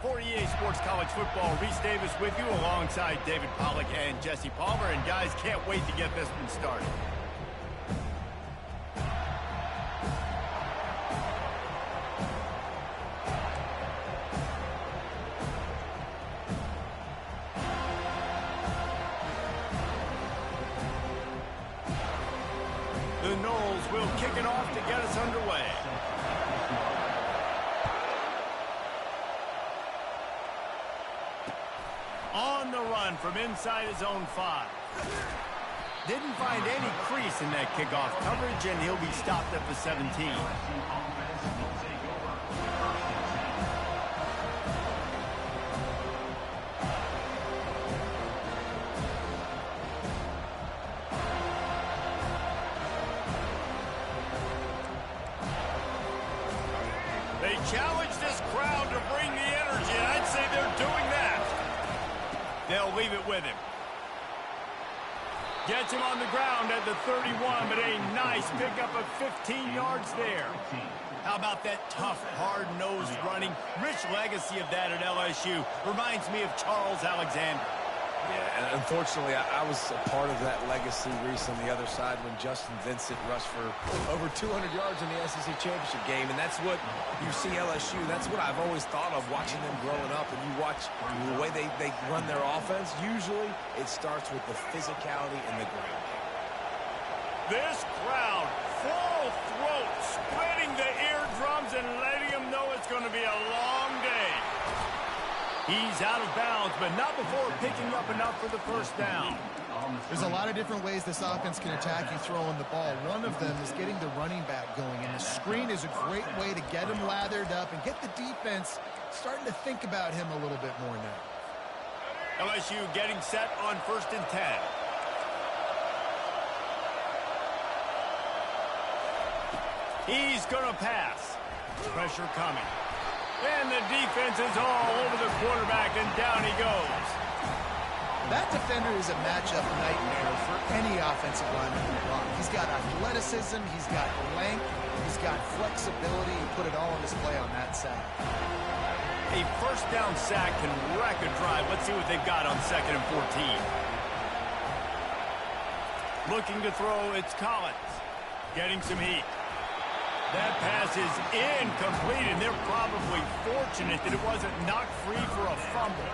For EA Sports College Football, Reese Davis with you alongside David Pollack and Jesse Palmer. And guys, can't wait to get this one started. The Noles will kick it off to get us underway. On the run from inside his own 5. Didn't find any crease in that kickoff coverage, and he'll be stopped at the 17. They challenge this crowd to bring the energy, and I'd say they're doing that. They'll leave it with him. Gets him on the ground at the 31, but a nice pickup of 15 yards there. How about that tough, hard-nosed running? Rich legacy of that at LSU. Reminds me of Charles Alexander. Yeah, and unfortunately, I was a part of that legacy, Reese, on the other side when Justin Vincent rushed for over 200 yards in the SEC Championship game, and that's what you see LSU. That's what I've always thought of watching them growing up, and you watch the way they run their offense. Usually, it starts with the physicality and the ground. This crowd, full throat, spreading the eardrums and letting them know it's going to be a long day. He's out of bounds, but not before picking up enough for the first down. There's a lot of different ways this offense can attack you throwing the ball. One of them is getting the running back going, and the screen is a great way to get him lathered up and get the defense starting to think about him a little bit more now. LSU getting set on 1st and 10. He's going to pass. Pressure coming. And the defense is all over the quarterback, and down he goes. That defender is a matchup nightmare for any offensive lineman to block. He's got athleticism, he's got length, he's got flexibility. He put it all on display on that sack. A first down sack can wreck a drive. Let's see what they've got on 2nd and 14. Looking to throw, it's Collins. Getting some heat. That pass is incomplete, and they're probably fortunate that it wasn't knocked free for a fumble.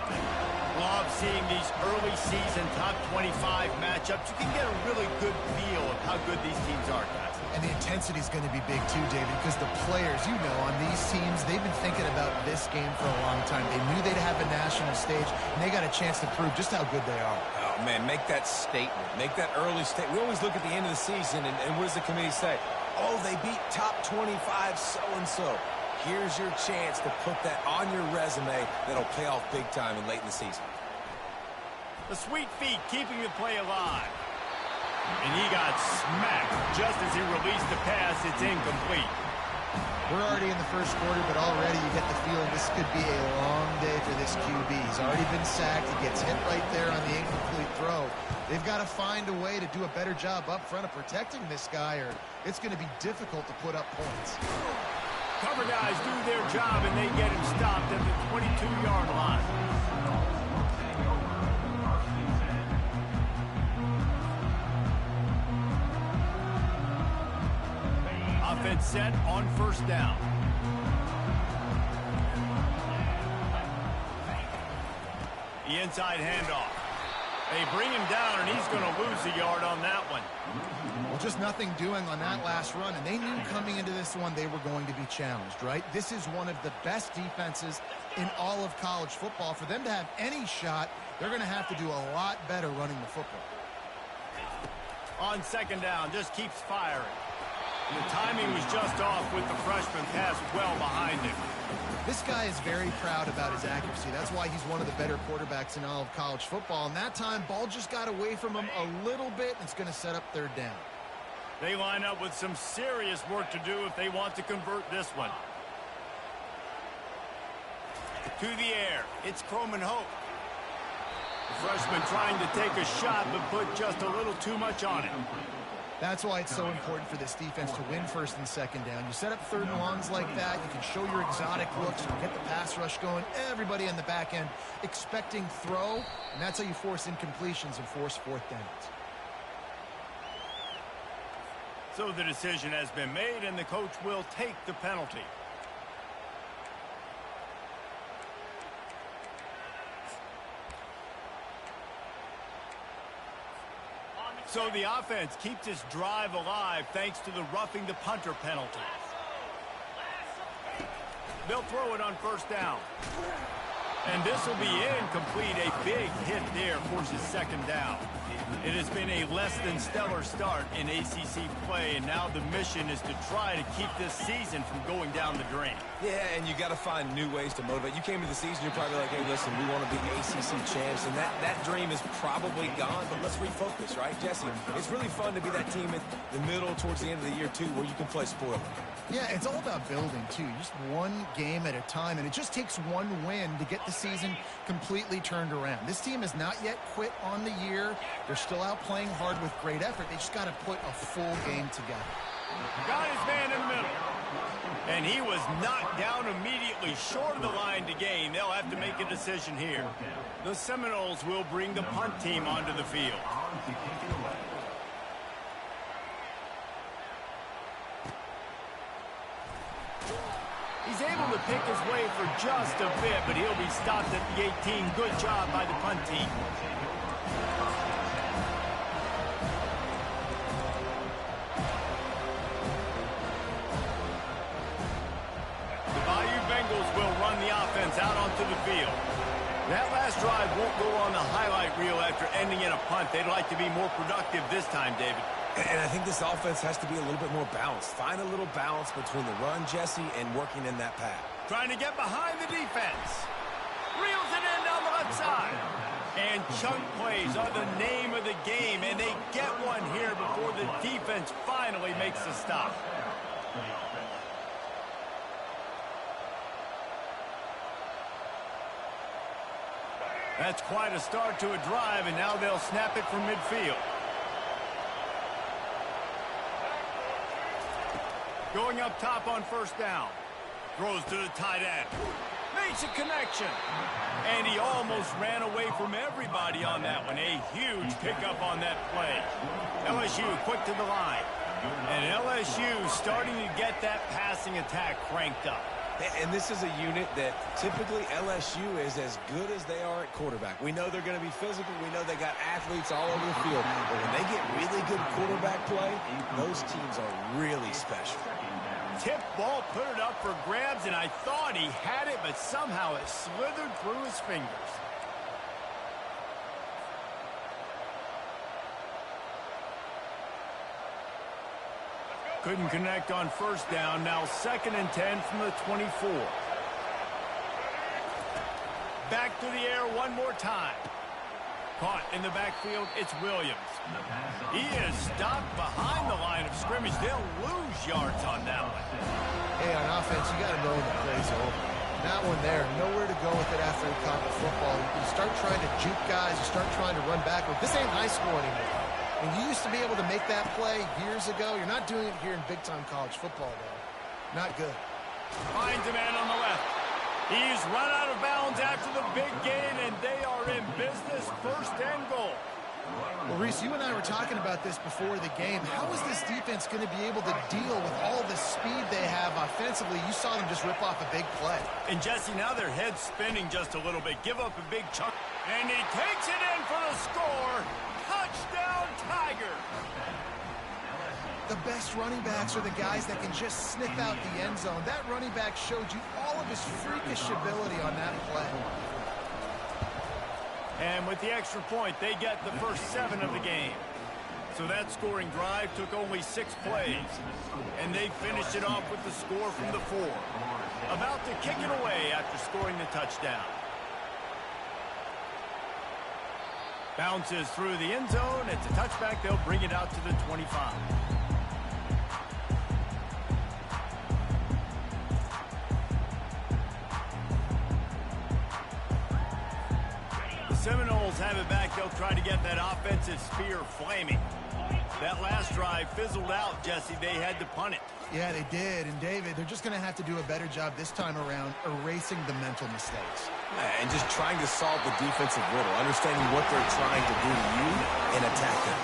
Love seeing these early season top 25 matchups. You can get a really good feel of how good these teams are, guys. And the intensity is going to be big too, David, because the players, you know, on these teams, they've been thinking about this game for a long time. They knew they'd have a national stage, and they got a chance to prove just how good they are. Oh, man, make that statement. Make that early statement. We always look at the end of the season, and what does the committee say? Oh, they beat top 25 so-and-so. Here's your chance to put that on your resume that'll pay off big time and late in the season. The sweet feet keeping the play alive. And he got smacked just as he released the pass. It's incomplete. We're already in the first quarter, but already you get the feeling this could be a long day for this QB. He's already been sacked. He gets hit right there on the incomplete throw. They've got to find a way to do a better job up front of protecting this guy, or it's going to be difficult to put up points. Cover guys do their job, and they get him stopped at the 22-yard line. Offense set on 1st down. The inside handoff. They bring him down, and he's going to lose a yard on that one. Well, just nothing doing on that last run, and they knew coming into this one they were going to be challenged, right? This is one of the best defenses in all of college football. For them to have any shot, they're going to have to do a lot better running the football. On 2nd down, just keeps firing. And the timing was just off with the freshman pass well behind him. This guy is very proud about his accuracy. That's why he's one of the better quarterbacks in all of college football. And that time, ball just got away from him a little bit, and it's going to set up 3rd down. They line up with some serious work to do if they want to convert this one. To the air, it's Croman Hope. The freshman trying to take a shot, but put just a little too much on it. That's why it's so important for this defense to win first and second down. You set up third and longs like that, you can show your exotic looks, you can get the pass rush going, everybody on the back end expecting throw, and that's how you force incompletions and force fourth downs. So the decision has been made, and the coach will take the penalty. So the offense keeps its drive alive thanks to the roughing the punter penalty. They'll throw it on first down. And this will be incomplete. A big hit there forces second down. It has been a less than stellar start in ACC play, and now the mission is to try to keep this season from going down the drain. Yeah, and you got to find new ways to motivate. You came into the season, you're probably like, hey, listen, we want to be ACC champs, and that dream is probably gone, but let's refocus, right, Jesse? It's really fun to be that team at the middle towards the end of the year, too, where you can play spoiler. Yeah, it's all about building, too. Just one game at a time, and it just takes one win to get the season completely turned around. This team has not yet quit on the year. They're still out playing hard with great effort. They just got to put a full game together. Got his man in the middle. And he was knocked down immediately short of the line to gain. They'll have to make a decision here. The Seminoles will bring the punt team onto the field. He's able to pick his way for just a bit, but he'll be stopped at the 18. Good job by the punt team. The Bayou Bengals will run the offense out onto the field. That last drive won't go on the highlight reel after ending in a punt. They'd like to be more productive this time, David. And I think this offense has to be a little bit more balanced. Find a little balance between the run, Jesse, and working in that pass. Trying to get behind the defense. Reels it in down the left side. And chunk plays are the name of the game, and they get one here before the defense finally makes a stop. That's quite a start to a drive, and now they'll snap it from midfield. Going up top on first down. Throws to the tight end. Makes a connection. And he almost ran away from everybody on that one. A huge pickup on that play. LSU quick to the line. And LSU starting to get that passing attack cranked up. And this is a unit that typically LSU is as good as they are at quarterback. We know they're going to be physical. We know they got athletes all over the field. But when they get really good quarterback play, those teams are really special. Tip ball, put it up for grabs, and I thought he had it, but somehow it slithered through his fingers. Couldn't connect on first down. Now 2nd and 10 from the 24. Back to the air one more time. Caught in the backfield, it's Williams. He is stopped behind the line of scrimmage. They'll lose yards on that one. Hey, on offense, you got to know when the play's over. That one there, nowhere to go with it after he caught the football. You start trying to juke guys, you start trying to run backward. This ain't high school anymore. And you used to be able to make that play years ago. You're not doing it here in big-time college football, though. Not good. Finds a man on the left. He's run out of bounds after the big gain, and they are in business, 1st and goal. Well, Reese, you and I were talking about this before the game. How is this defense going to be able to deal with all the speed they have offensively? You saw them just rip off a big play. And, Jesse, now their head's spinning just a little bit. Give up a big chunk. And he takes it in for the score. Touchdown, Tiger. The best running backs are the guys that can just sniff out the end zone. That running back showed you all of his freakish ability on that play. And with the extra point, they get the first 7 of the game. So that scoring drive took only 6 plays. And they finished it off with the score from the 4. About to kick it away after scoring the touchdown. Bounces through the end zone. It's a touchback. They'll bring it out to the 25. Seminoles have it back. They'll try to get that offensive spear flaming. That last drive fizzled out, Jesse. They had to punt it. Yeah, they did. And, David, they're just going to have to do a better job this time around erasing the mental mistakes. And just trying to solve the defensive riddle, understanding what they're trying to do to you and attack them.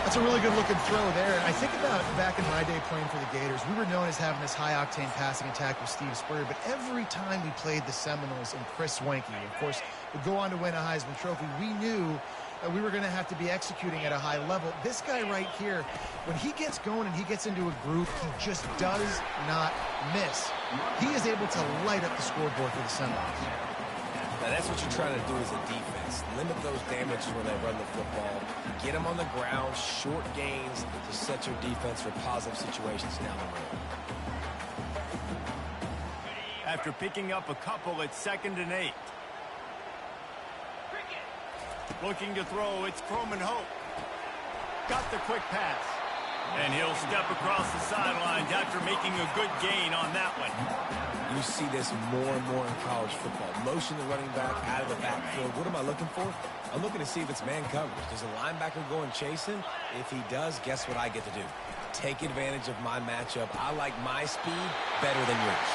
That's a really good-looking throw there. I think about back in my day playing for the Gators, we were known as having this high-octane passing attack with Steve Spurrier, but every time we played the Seminoles and Chris Swanky, of course, would go on to win a Heisman Trophy, we knew that we were going to have to be executing at a high level. This guy right here, when he gets going and he gets into a groove, he just does not miss. He is able to light up the scoreboard for the Seminoles. Now, that's what you're trying to do as a defense. Limit those damages when they run the football. Get them on the ground, short gains to set your defense for positive situations down the road. After picking up a couple, it's 2nd and 8. Looking to throw, it's Croman Hope. Got the quick pass. And he'll step across the sidelines after making a good gain on that one. You see this more and more in college football. Motion the running back out of the backfield. What am I looking for? I'm looking to see if it's man coverage. Does a linebacker go and chase him? If he does, guess what I get to do? Take advantage of my matchup. I like my speed better than yours.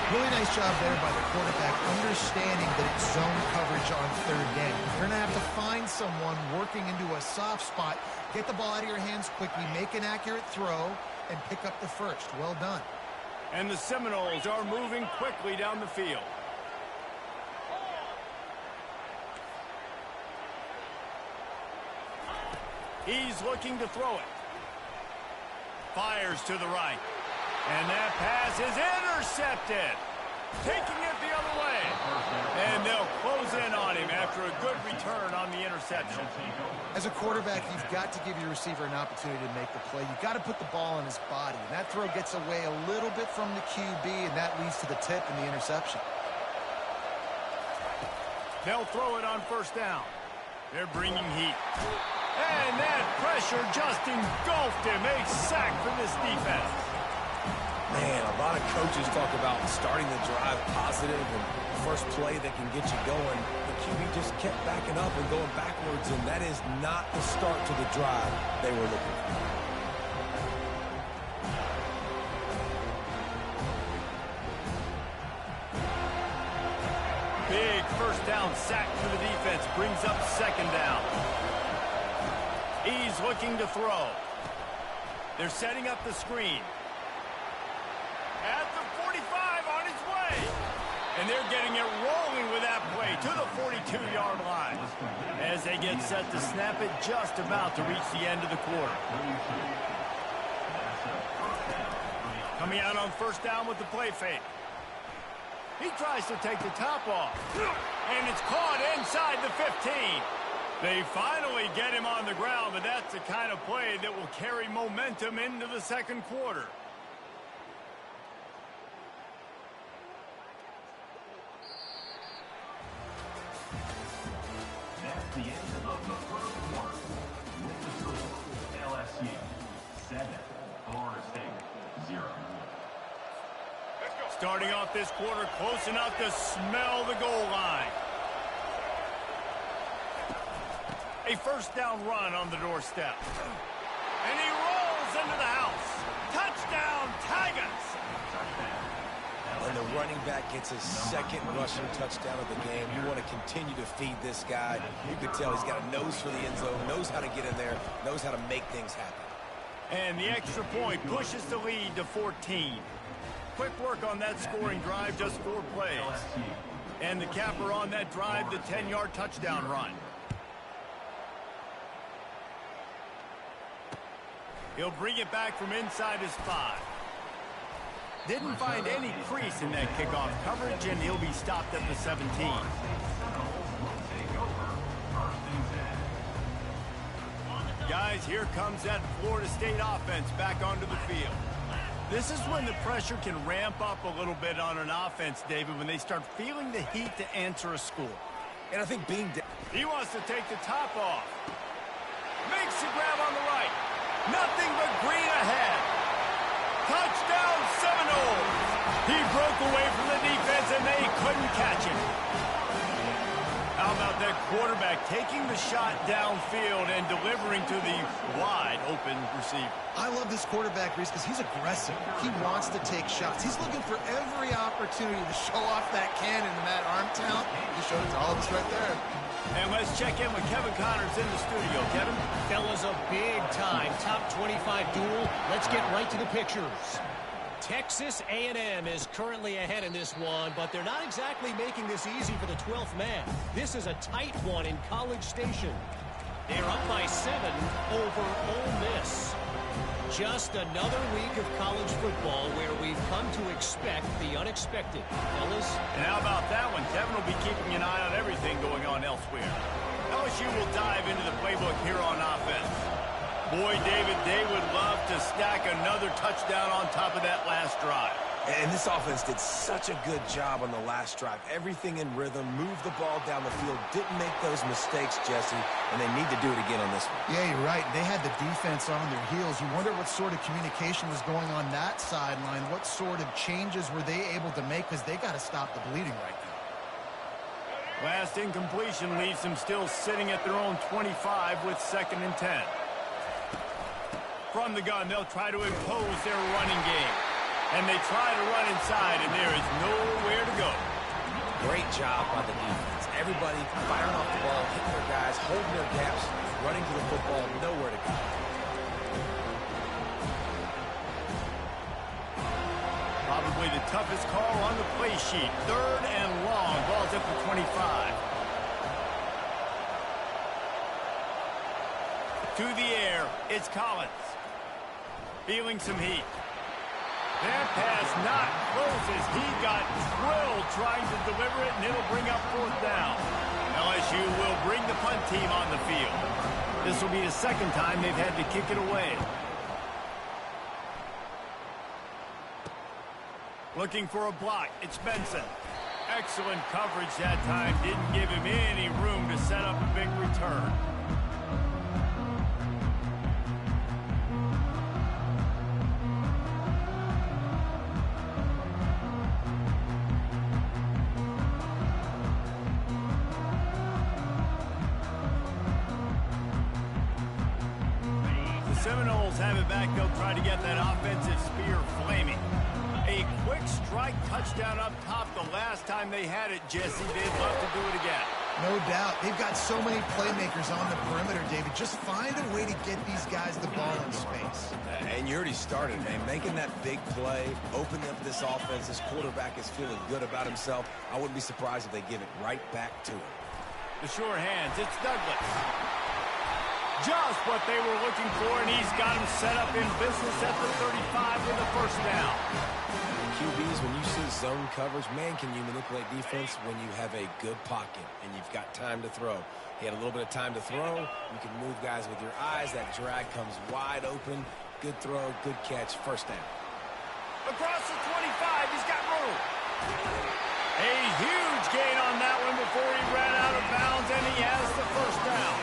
Really nice job there by the quarterback, understanding that it's zone coverage on 3rd down. You're going to have to find someone working into a soft spot, get the ball out of your hands quickly, make an accurate throw, and pick up the first. Well done. And the Seminoles are moving quickly down the field. He's looking to throw it. Fires to the right. And that pass is intercepted. Taking it the other way. And they'll close in on him after a good return on the interception. As a quarterback, you've got to give your receiver an opportunity to make the play. You've got to put the ball on his body. And that throw gets away a little bit from the QB, and that leads to the tip and the interception. They'll throw it on 1st down. They're bringing heat. And that pressure just engulfed him. A sack for this defense. Man, a lot of coaches talk about starting the drive positive and first play that can get you going. The QB just kept backing up and going backwards, and that is not the start to the drive they were looking for. Big 1st down sack for the defense. Brings up 2nd down. He's looking to throw. They're setting up the screen. At the 45 on his way. And they're getting it rolling with that play to the 42-yard line. As they get set to snap it, just about to reach the end of the quarter. Coming out on 1st down with the play fake. He tries to take the top off. And it's caught inside the 15. They finally get him on the ground, but that's the kind of play that will carry momentum into the 2nd quarter. That's the end of the 1st quarter. LSU 7, Florida State 0. Starting off this quarter close enough to smell the goal line. A 1st down run on the doorstep. And he rolls into the house. Touchdown, Tigers! When the running back gets his 2nd rushing touchdown of the game, you want to continue to feed this guy. You can tell he's got a nose for the end zone, knows how to get in there, knows how to make things happen. And the extra point pushes the lead to 14. Quick work on that scoring drive, just 4 plays. And the capper on that drive, the 10-yard touchdown run. He'll bring it back from inside his 5. Didn't find any crease in that kickoff coverage, and he'll be stopped at the 17. Guys, here comes that Florida State offense back onto the field. This is when the pressure can ramp up a little bit on an offense, David, when they start feeling the heat to answer a score. And I think being... He wants to take the top off. Makes the grab on the right. Nothing but green ahead. Touchdown, Seminoles. He broke away from the defense, and they couldn't catch him. How about that quarterback taking the shot downfield and delivering to the wide-open receiver? I love this quarterback, Reese, because he's aggressive. He wants to take shots. He's looking for every opportunity to show off that cannon and that arm talent. He showed it to all of us right there. And let's check in with Kevin Connors in the studio. Kevin? Fellas, a big-time top 25 duel. Let's get right to the pictures. Texas A&M is currently ahead in this one, but they're not exactly making this easy for the 12th man. This is a tight one in College Station. They're up by 7 over Ole Miss. Just another week of college football where we've come to expect the unexpected. Fellas? And how about that one? Kevin will be keeping an eye on everything going on elsewhere. LSU will dive into the playbook here on offense. Boy, David, they would love to stack another touchdown on top of that last drive. And this offense did such a good job on the last drive. Everything in rhythm, moved the ball down the field, didn't make those mistakes, Jesse, and they need to do it again on this one. Yeah, you're right. They had the defense on their heels. You wonder what sort of communication was going on that sideline. What sort of changes were they able to make, because they got to stop the bleeding right now. Last incompletion leaves them still sitting at their own 25 with 2nd and 10. From the gun, they'll try to impose their running game. And they try to run inside, and there is nowhere to go. Great job by the defense. Everybody firing off the ball, hitting their guys, holding their gaps, running to the football, nowhere to go. Probably the toughest call on the play sheet. 3rd and long. Ball's up to 25. To the air, it's Collins. Feeling some heat. That pass not close as he got drilled trying to deliver it, and it'll bring up 4th down. LSU will bring the punt team on the field. This will be the 2nd time they've had to kick it away. Looking for a block. It's Benson. Excellent coverage that time. Didn't give him any room to set up a big return. Seminoles have it back. They'll try to get that offensive spear flaming. A quick strike touchdown up top the last time they had it, Jesse. They'd love to do it again. No doubt. They've got so many playmakers on the perimeter, David. Just find a way to get these guys the ball in space. And you already started, man. Making that big play, opening up this offense. This quarterback is feeling good about himself. I wouldn't be surprised if they give it right back to him. The sure hands. It's Douglas. Just what they were looking for, and he's got him set up in business at the 35 with a 1st down. QBs, when you see zone coverage, man, can you manipulate defense when you have a good pocket and you've got time to throw. He had a little bit of time to throw. You can move guys with your eyes. That drag comes wide open. Good throw, good catch, 1st down. Across the 25, he's got room. A huge gain on that one before he ran out of bounds, and he has the 1st down.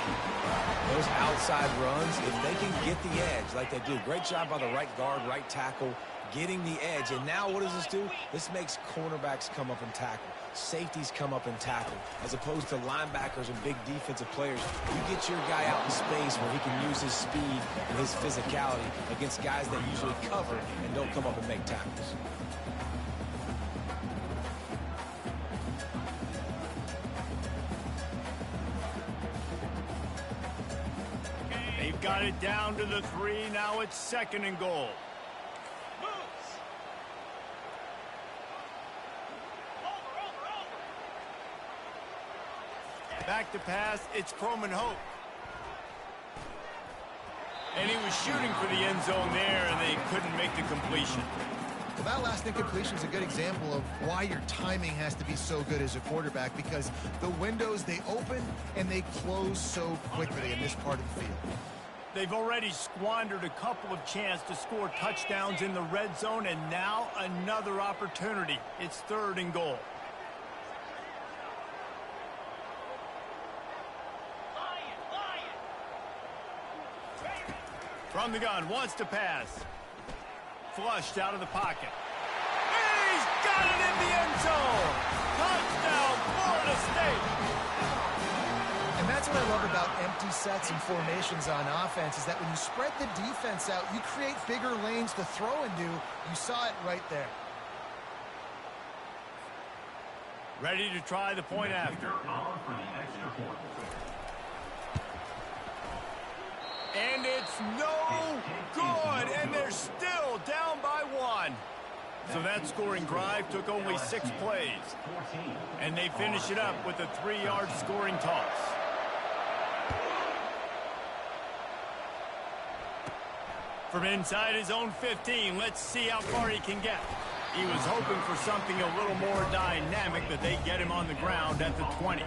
Those outside runs, if they can get the edge like they do, great job by the right guard, right tackle, getting the edge. And now what does this do? This makes cornerbacks come up and tackle. Safeties come up and tackle. As opposed to linebackers and big defensive players, you get your guy out in space where he can use his speed and his physicality against guys that usually cover and don't come up and make tackles. They've got it down to the 3. Now it's 2nd and goal. Back to pass. It's Croman Hope. And he was shooting for the end zone there, and they couldn't make the completion. Well, that last incompletion is a good example of why your timing has to be so good as a quarterback, because the windows, they open and they close so quickly in this part of the field. They've already squandered a couple of chances to score touchdowns in the red zone, and now another opportunity. It's 3rd and goal. From the gun, wants to pass. Flushed out of the pocket. He's got it in the end zone. Touchdown, Florida State. what I love about empty sets and formations on offense is that when you spread the defense out, you create bigger lanes to throw into. You saw it right there. Ready to try the point after. And it's no good, and they're still down by 1. So that scoring drive took only 6 plays. And they finish it up with a 3-yard scoring toss. From inside his own 15, let's see how far he can get. He was hoping for something a little more dynamic, but they get him on the ground at the 20.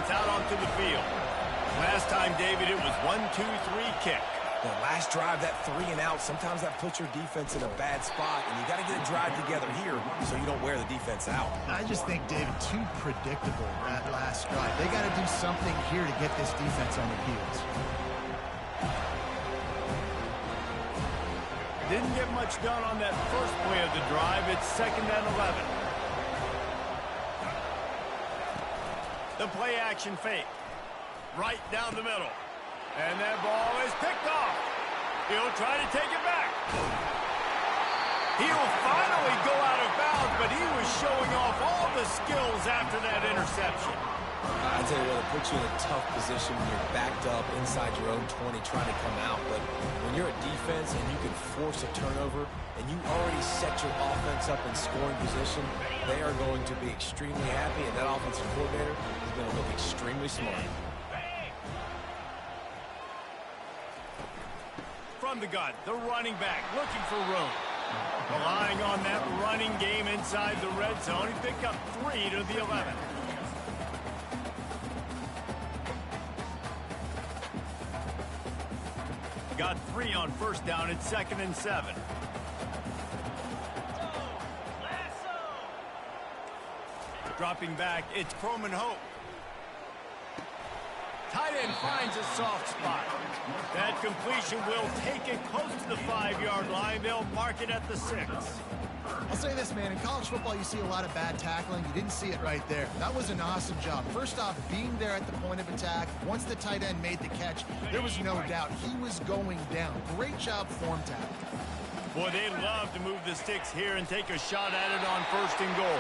Out onto the field. Last time, David, it was 1-2-3 kick. The last drive, that 3 and out, sometimes that puts your defense in a bad spot, and you got to get a drive together here so you don't wear the defense out. I just think, David, too predictable that last drive. They got to do something here to get this defense on their heels. Didn't get much done on that first play of the drive. It's 2nd and 11. The play-action fake. Right down the middle. And that ball is picked off. He'll try to take it back. He'll finally go out of bounds, but he was showing off all the skills after that interception. I tell you what, it puts you in a tough position when you're backed up inside your own 20 trying to come out. But when you're a defense and you can force a turnover and you already set your offense up in scoring position, they are going to be extremely happy, and that offensive coordinator is going to look extremely smart. From the gun, the running back looking for room. Relying on that running game inside the red zone. He picked up 3 to the 11. Got 3 on first down. It's 2nd and 7. Dropping back, it's Croman Hope. Tight end finds a soft spot. That completion will take it close to the 5-yard line. They'll mark it at the 6. I'll say this, man. In college football, you see a lot of bad tackling. You didn't see it right there. That was an awesome job. First off, being there at the point of attack. Once the tight end made the catch, there was no doubt he was going down. Great job form tackle. Boy, they love to move the sticks here and take a shot at it on 1st and goal.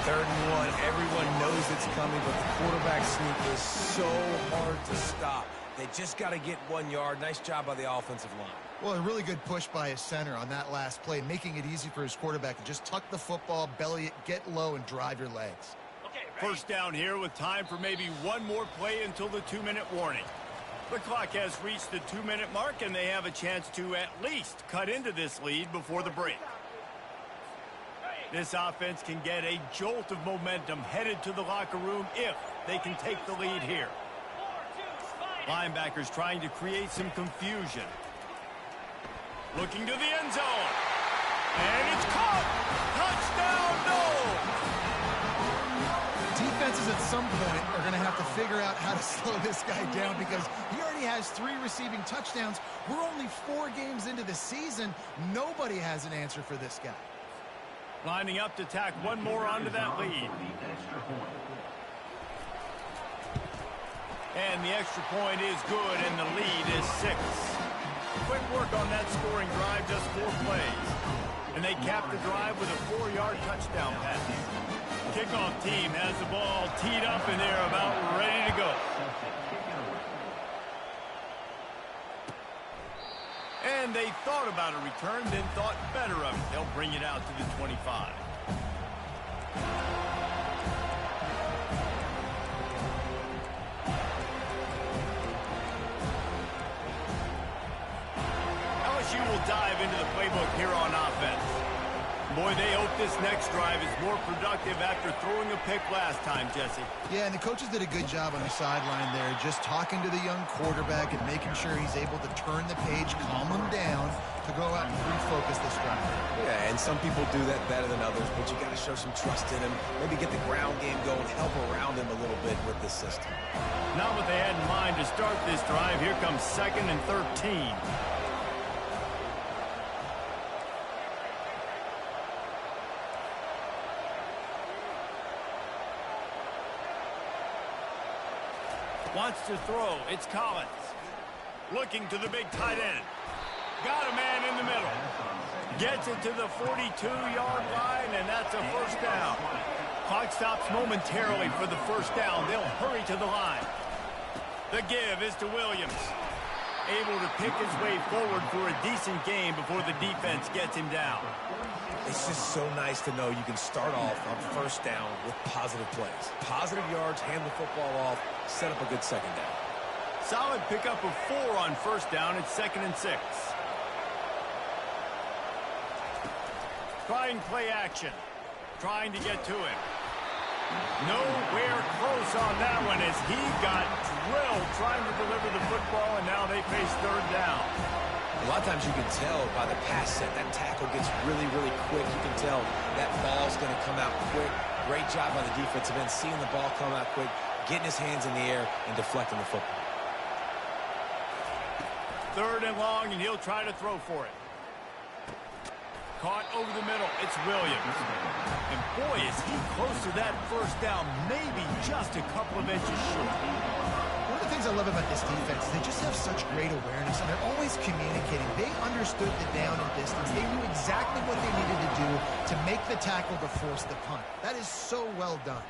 3rd and 1. Everyone knows it's coming, but the quarterback sneak is so hard to stop. They just got to get 1 yard. Nice job by the offensive line. Well, a really good push by his center on that last play, making it easy for his quarterback to just tuck the football, belly it, get low, and drive your legs. First down here with time for maybe one more play until the 2-minute warning. The clock has reached the 2-minute mark, and they have a chance to at least cut into this lead before the break. This offense can get a jolt of momentum headed to the locker room if they can take the lead here. Linebackers trying to create some confusion. Looking to the end zone. And it's caught. Touchdown, no. Defenses at some point are going to have to figure out how to slow this guy down because he already has 3 receiving touchdowns. We're only 4 games into the season. Nobody has an answer for this guy. Lining up to tack one more onto that lead. And the extra point is good, and the lead is 6. Quick work on that scoring drive, just 4 plays. And they cap the drive with a 4-yard touchdown pass. Kickoff team has the ball teed up, and they're about ready to go. And they thought about a return, then thought better of it. They'll bring it out to the 25. LSU will dive into the playbook here on offense. Boy, they hope this next drive is more productive after throwing a pick last time, Jesse. Yeah, and the coaches did a good job on the sideline there, just talking to the young quarterback and making sure he's able to turn the page, calm him down, to go out and refocus this drive. Yeah, and some people do that better than others, but you got to show some trust in him, maybe get the ground game going, help around him a little bit with this system. Not what they had in mind to start this drive. Here comes 2nd and 13. Wants to throw. It's Collins. Looking to the big tight end. Got a man in the middle. Gets it to the 42-yard line, and that's a first down. Clock stops momentarily for the first down. They'll hurry to the line. The give is to Williams. Able to pick his way forward for a decent game before the defense gets him down. It's just so nice to know you can start off on first down with positive plays. Positive yards, hand the football off, set up a good second down. Solid pickup of 4 on first down. It's 2nd and 6. Trying play action. Trying to get to him. Nowhere close on that one as he got drilled trying to deliver the football, and now they face third down. A lot of times you can tell by the pass set, that tackle gets really, really quick. You can tell that ball's going to come out quick. Great job by the defensive end, seeing the ball come out quick, getting his hands in the air, and deflecting the football. 3rd and long, and he'll try to throw for it. Caught over the middle. It's Williams. And boy, is he close to that first down, maybe just a couple of inches short. One of the things I love about this defense, they just have such great awareness, and they're always communicating. They understood the down and distance. They knew exactly what they needed to do to make the tackle to force the punt. That is so well done.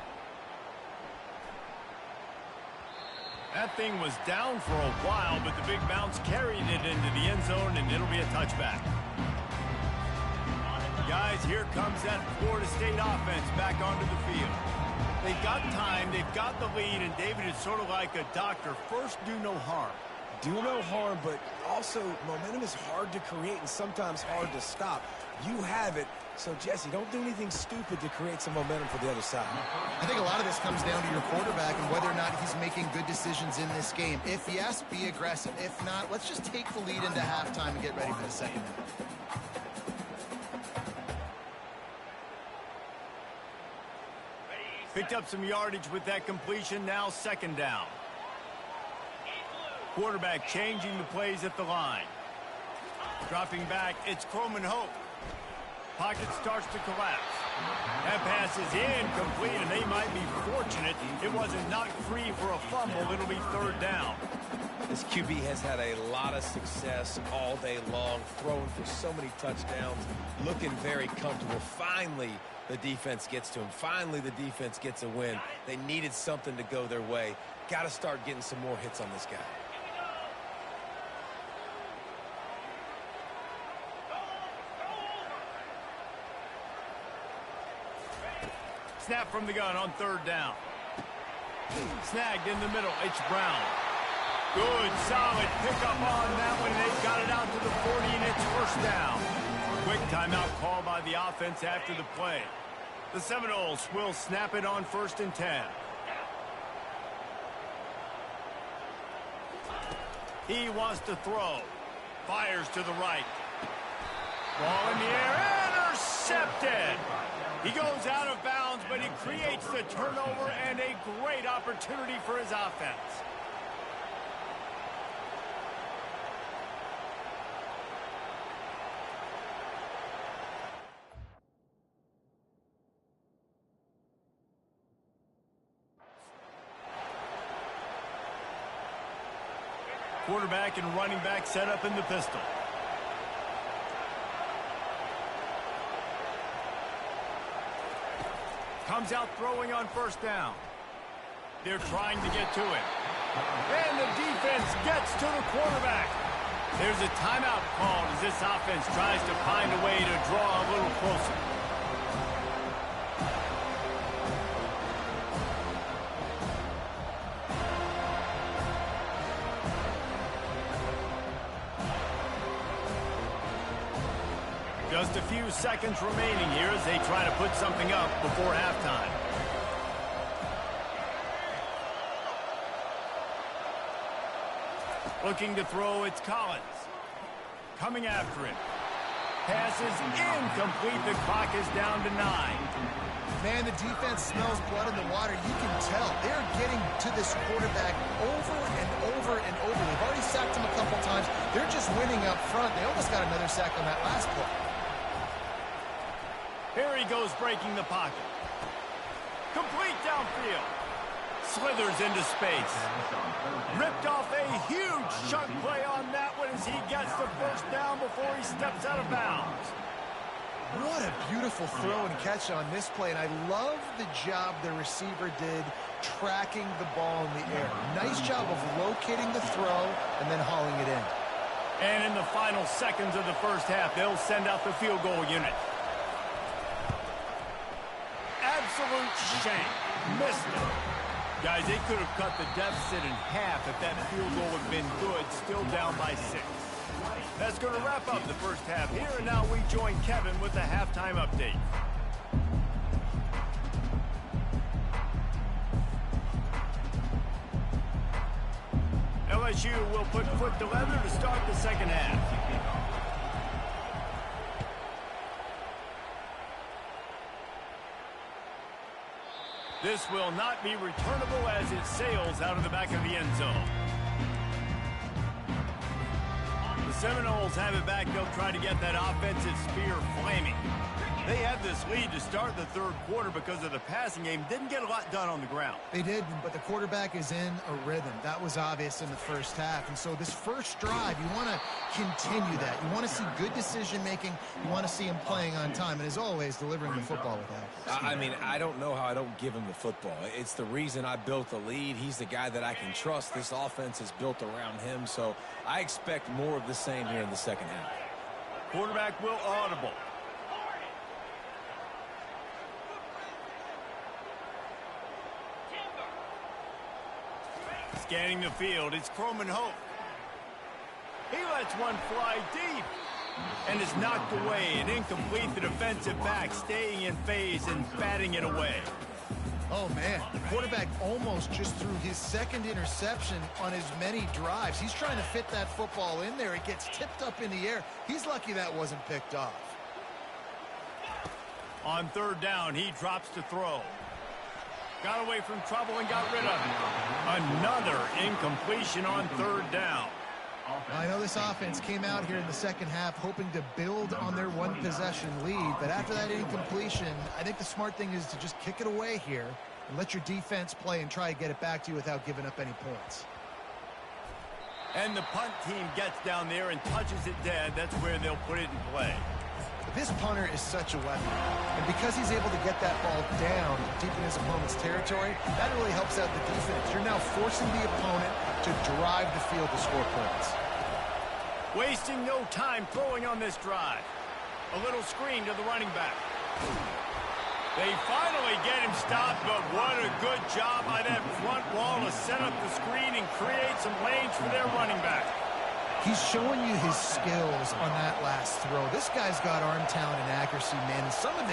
That thing was down for a while, but the big bounce carried it into the end zone, and it'll be a touchback. Guys, here comes that Florida State offense back onto the field. They've got time, they've got the lead, and David is sort of like a doctor. First, do no harm. Do no harm, but also momentum is hard to create and sometimes hard to stop. You have it, so Jesse, don't do anything stupid to create some momentum for the other side. I think a lot of this comes down to your quarterback and whether or not he's making good decisions in this game. If yes, be aggressive. If not, let's just take the lead into halftime and get ready for the second half. Picked up some yardage with that completion, now 2nd down. Quarterback changing the plays at the line. Dropping back, it's Croman Hope. Pocket starts to collapse. That pass is incomplete, and they might be fortunate it wasn't knocked free for a fumble. It'll be 3rd down. This QB has had a lot of success all day long, throwing for so many touchdowns, looking very comfortable. Finally, the defense gets to him. Finally, the defense gets a win. They needed something to go their way. Got to start getting some more hits on this guy. Snap from the gun on 3rd down. Snagged in the middle. It's Brown. Good, solid pickup on that one. They've got it out to the 40, and it's 1st down. Quick timeout call by the offense after the play. The Seminoles will snap it on 1st and 10. He wants to throw. Fires to the right. Ball in the air. Intercepted. He goes out of bounds, but he creates the turnover and a great opportunity for his offense. Quarterback and running back set up in the pistol. Comes out throwing on 1st down. They're trying to get to him. And the defense gets to the quarterback. There's a timeout called as this offense tries to find a way to draw a little closer. Just Just a few seconds remaining here as they try to put something up before halftime. Looking to throw, it's Collins. Coming after him. Pass is incomplete. The clock is down to 9. Man, the defense smells blood in the water. You can tell. They're getting to this quarterback over and over and over. They've already sacked him a couple times. They're just winning up front. They almost got another sack on that last play. Here he goes breaking the pocket. Complete downfield. Slithers into space. Ripped off a huge chunk play on that one as he gets the first down before he steps out of bounds. What a beautiful throw and catch on this play, and I love the job the receiver did tracking the ball in the air. Nice job of locating the throw and then hauling it in. And in the final seconds of the first half, they'll send out the field goal unit. Absolute shame. Missed it. Guys, they could have cut the deficit in half if that field goal had been good, still down by 6. That's going to wrap up the first half here, and now we join Kevin with the halftime update. LSU will put foot to leather to start the second half. This will not be returnable as it sails out of the back of the end zone. The Seminoles have it back. They'll try to get that offensive spear flaming. They had this lead to start the third quarter because of the passing game. Didn't get a lot done on the ground. They did, but the quarterback is in a rhythm. That was obvious in the first half. And so this first drive, you want to continue that. You want to see good decision-making. You want to see him playing on time. And as always, delivering the football with that. I mean, I don't know how I don't give him the football. It's the reason I built the lead. He's the guy that I can trust. This offense is built around him. So I expect more of the same here in the second half. Quarterback will audible. Scanning the field, it's Croman Hope. He lets one fly deep and is knocked away. An incomplete, the defensive back staying in phase and batting it away. Oh, man, the quarterback almost just threw his second interception on as many drives. He's trying to fit that football in there. It gets tipped up in the air. He's lucky that wasn't picked off. On third down, he drops to throw. Got away from trouble and got rid of it. Another incompletion on third down. I know this offense came out here in the second half hoping to build on their one-possession lead, but after that incompletion, I think the smart thing is to just kick it away here and let your defense play and try to get it back to you without giving up any points. And the punt team gets down there and touches it dead. That's where they'll put it in play. This punter is such a weapon, and because he's able to get that ball down deep in his opponent's territory, that really helps out the defense. You're now forcing the opponent to drive the field to score points. Wasting no time throwing on this drive. A little screen to the running back. They finally get him stopped, but what a good job by that front wall to set up the screen and create some lanes for their running back. He's showing you his skills on that last throw. This guy's got arm talent and accuracy, man. And some of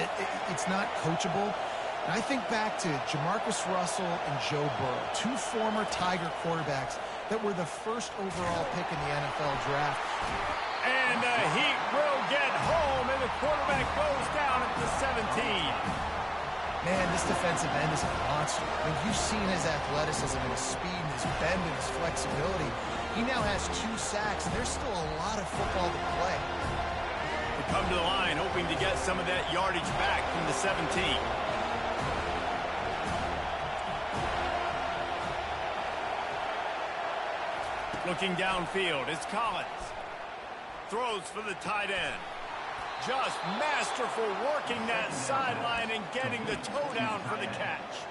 it's not coachable. And I think back to Jamarcus Russell and Joe Burrow, two former Tiger quarterbacks that were the first overall pick in the NFL draft. And the Heat will get home, and the quarterback goes down at the 17. Man, this defensive end is a monster. I mean, you've seen his athleticism and his speed and his bend and his flexibility. He now has 2 sacks, and there's still a lot of football to play. They come to the line, hoping to get some of that yardage back from the 17. Looking downfield, it's Collins. Throws for the tight end. Just masterful working that sideline and getting the toe down for the catch.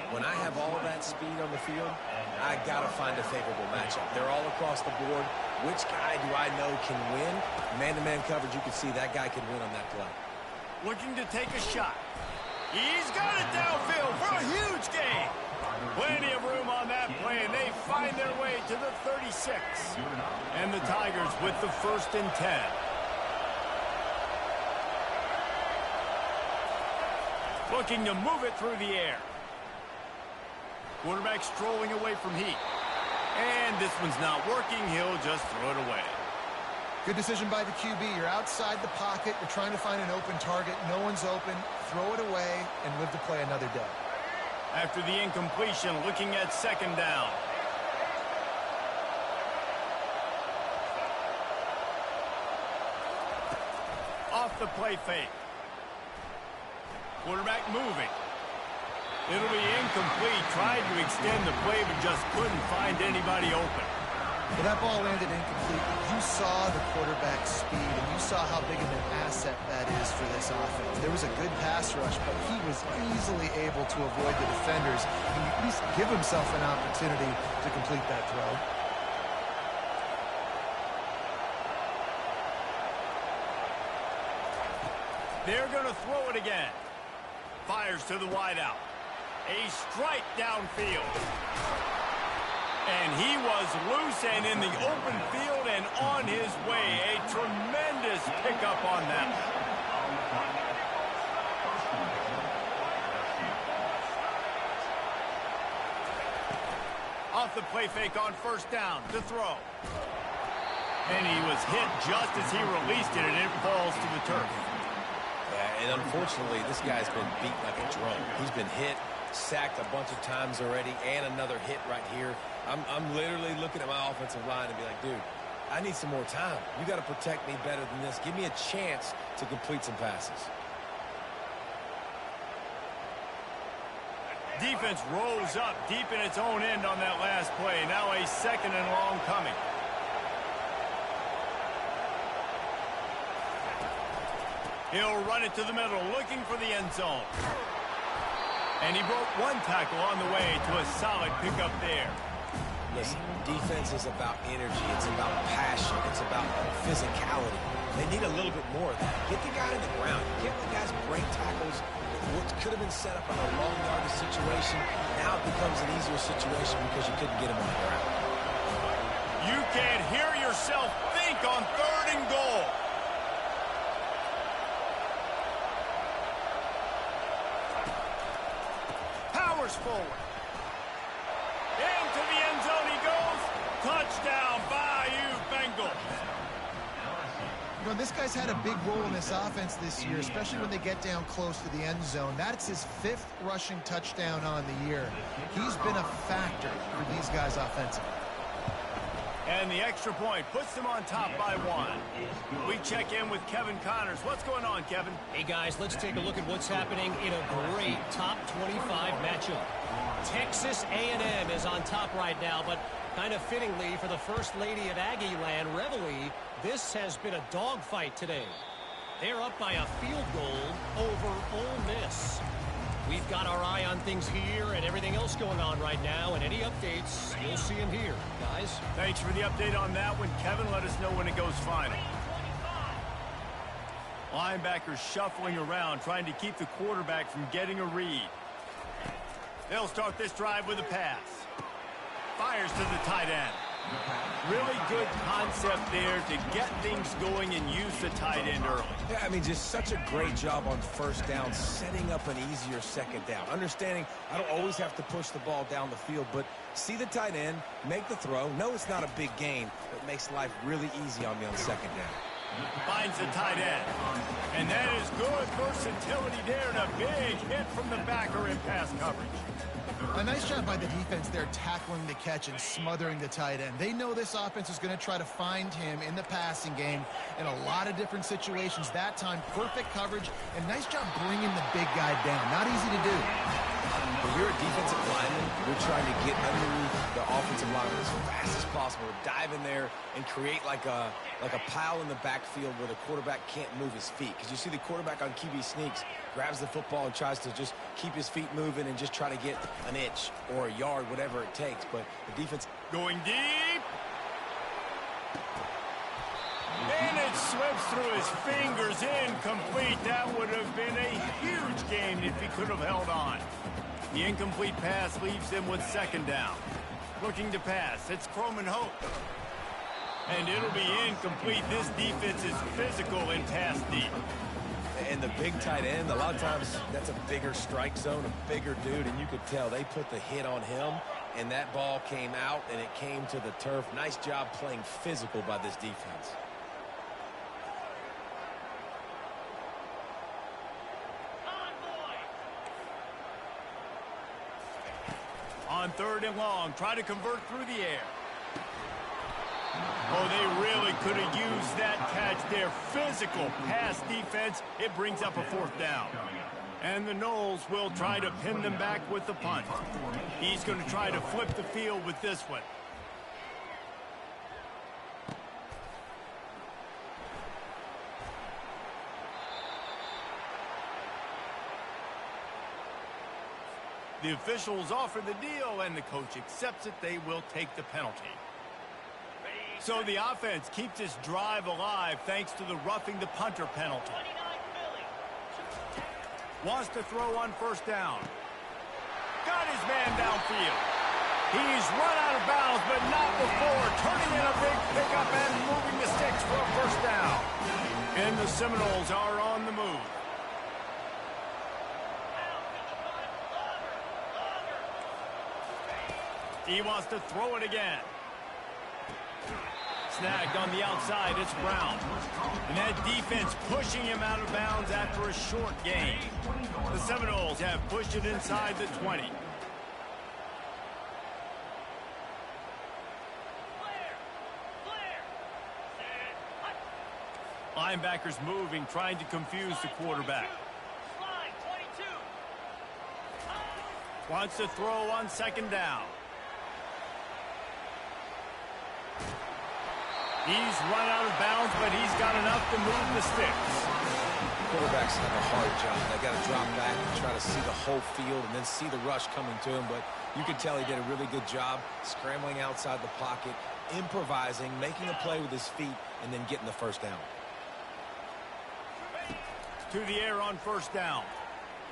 When I have all of that speed on the field, I got to find a favorable matchup. They're all across the board. Which guy do I know can win? Man-to-man coverage, you can see that guy can win on that play. Looking to take a shot. He's got it downfield for a huge gain. Plenty of room on that play, and they find their way to the 36. And the Tigers with the 1st and 10. Looking to move it through the air. Quarterback strolling away from heat. And this one's not working. He'll just throw it away. Good decision by the QB. You're outside the pocket. You're trying to find an open target. No one's open. Throw it away and live to play another day. After the incompletion, looking at second down. Off the play fake. Quarterback moving. It'll be incomplete. Tried to extend the play, but just couldn't find anybody open. Well, that ball landed incomplete. You saw the quarterback's speed, and you saw how big of an asset that is for this offense. There was a good pass rush, but he was easily able to avoid the defenders and at least give himself an opportunity to complete that throw. They're going to throw it again. Fires to the wideout. A strike downfield. And he was loose and in the open field and on his way. A tremendous pickup on that. Off the play fake on first down to throw. And he was hit just as he released it, and it falls to the turf. Yeah, and unfortunately, this guy's been beat like a drum. He's been hit, sacked a bunch of times already, and another hit right here. I'm literally looking at my offensive line and be like, dude, I need some more time. You got to protect me better than this. Give me a chance to complete some passes. Defense rolls up deep in its own end on that last play. Now a second and long coming. He'll run it to the middle, looking for the end zone. And he broke one tackle on the way to a solid pickup there. Listen, defense is about energy. It's about passion. It's about physicality. They need a little bit more of that. Get the guy in the ground. You can't let guys break tackles with what could have been set up in a long yardage situation. Now it becomes an easier situation because you couldn't get him on the ground. You can't hear yourself think on 3rd and goal. Powers forward. Into the end zone he goes. Touchdown, Bayou Bengals. You know, this guy's had a big role in this offense this year, especially when they get down close to the end zone. That's his 5th rushing touchdown on the year. He's been a factor for these guys offensively. And the extra point puts them on top by 1. We check in with Kevin Connors. What's going on, Kevin? Hey, guys, let's take a look at what's happening in a great top 25 matchup. Texas A&M is on top right now, but kind of fittingly for the First Lady of Aggie Land, Reveille, this has been a dogfight today. They're up by a field goal over Ole Miss. We've got our eye on things here and everything else going on right now, and any updates, you'll see them here. Guys? Thanks for the update on that one, Kevin. Let us know when it goes final. Linebackers shuffling around, trying to keep the quarterback from getting a read. They'll start this drive with a pass. Fires to the tight end. Really good concept there to get things going and use the tight end early. Yeah, I mean, just such a great job on first down, setting up an easier second down. Understanding I don't always have to push the ball down the field, but see the tight end, make the throw. No, it's not a big gain, but makes life really easy on me on second down. Finds the tight end. And that is good versatility there and a big hit from the backer in pass coverage. A nice job by the defense there tackling the catch and smothering the tight end. They know this offense is going to try to find him in the passing game in a lot of different situations. That time, perfect coverage and nice job bringing the big guy down. Not easy to do. When you're a defensive lineman, you're trying to get underneath the offensive lineman as fast as possible, dive in there and create like a pile in the backfield where the quarterback can't move his feet. Because you see the quarterback on QB sneaks, grabs the football and tries to just keep his feet moving and just try to get an inch or a yard, whatever it takes. But the defense going deep. And it slips through his fingers, incomplete. That would have been a huge gain if he could have held on. The incomplete pass leaves them with second down. Looking to pass, it's Croman Hope. And it'll be incomplete. This defense is physical and pass deep. And the big tight end, a lot of times that's a bigger strike zone, a bigger dude, and you could tell they put the hit on him, and that ball came out, and it came to the turf. Nice job playing physical by this defense. On 3rd and long, try to convert through the air. Oh, they really could have used that catch there. Physical pass defense. It brings up a 4th down. And the Noles will try to pin them back with the punt. He's going to try to flip the field with this one. The officials offer the deal, and the coach accepts it. They will take the penalty. So the offense keeps this drive alive thanks to the roughing the punter penalty. Wants to throw on 1st down. Got his man downfield. He's run out of bounds, but not before. Turning in a big pickup and moving the sticks for a 1st down. And the Seminoles are on the move. He wants to throw it again. Snagged on the outside, it's Brown. And that defense pushing him out of bounds after a short gain. The Seminoles have pushed it inside the 20. Linebackers moving, trying to confuse the quarterback. Wants to throw on 2nd down. He's run out of bounds, but he's got enough to move the sticks. Quarterbacks have a hard job. They got to drop back and try to see the whole field and then see the rush coming to him. But you could tell he did a really good job scrambling outside the pocket, improvising, making a play with his feet, and then getting the 1st down. To the air on 1st down.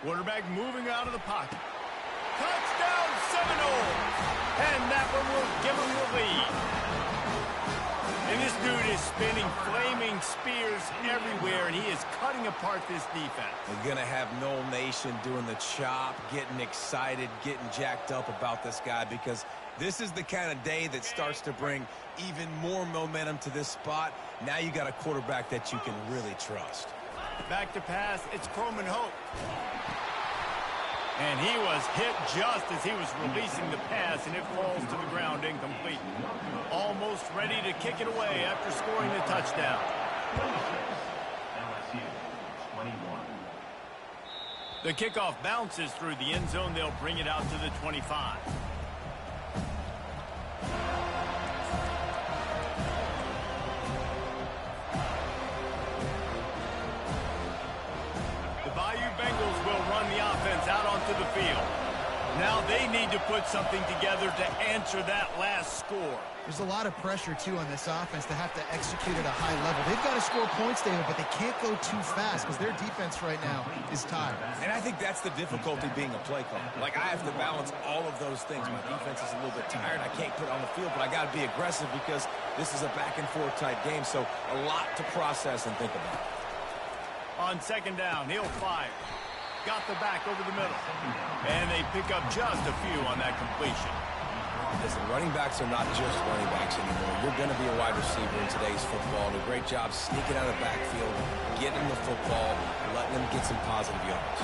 Quarterback moving out of the pocket. Touchdown, Seminoles! And that one will give him the lead. And this dude is spinning flaming spears everywhere, and he is cutting apart this defense. We're going to have Nole Nation doing the chop, getting excited, getting jacked up about this guy, because this is the kind of day that starts to bring even more momentum to this spot. Now you got a quarterback that you can really trust. Back to pass, it's Croman Hope. And he was hit just as he was releasing the pass, and it falls to the ground incomplete. Almost ready to kick it away after scoring the touchdown. LSU, 21. The kickoff bounces through the end zone. They'll bring it out to the 25. Bengals will run the offense out onto the field. Now they need to put something together to answer that last score. There's a lot of pressure, too, on this offense to have to execute at a high level. They've got to score points, David, but they can't go too fast because their defense right now is tired. And I think that's the difficulty being a play caller. Like, I have to balance all of those things. My defense is a little bit tired. I can't put it on the field, but I got to be aggressive because this is a back-and-forth type game, so a lot to process and think about. On 2nd down, he'll fire. Got the back over the middle. And they pick up just a few on that completion. Listen, running backs are not just running backs anymore. You're going to be a wide receiver in today's football. And a great job sneaking out of the backfield, getting the football, letting them get some positive yards.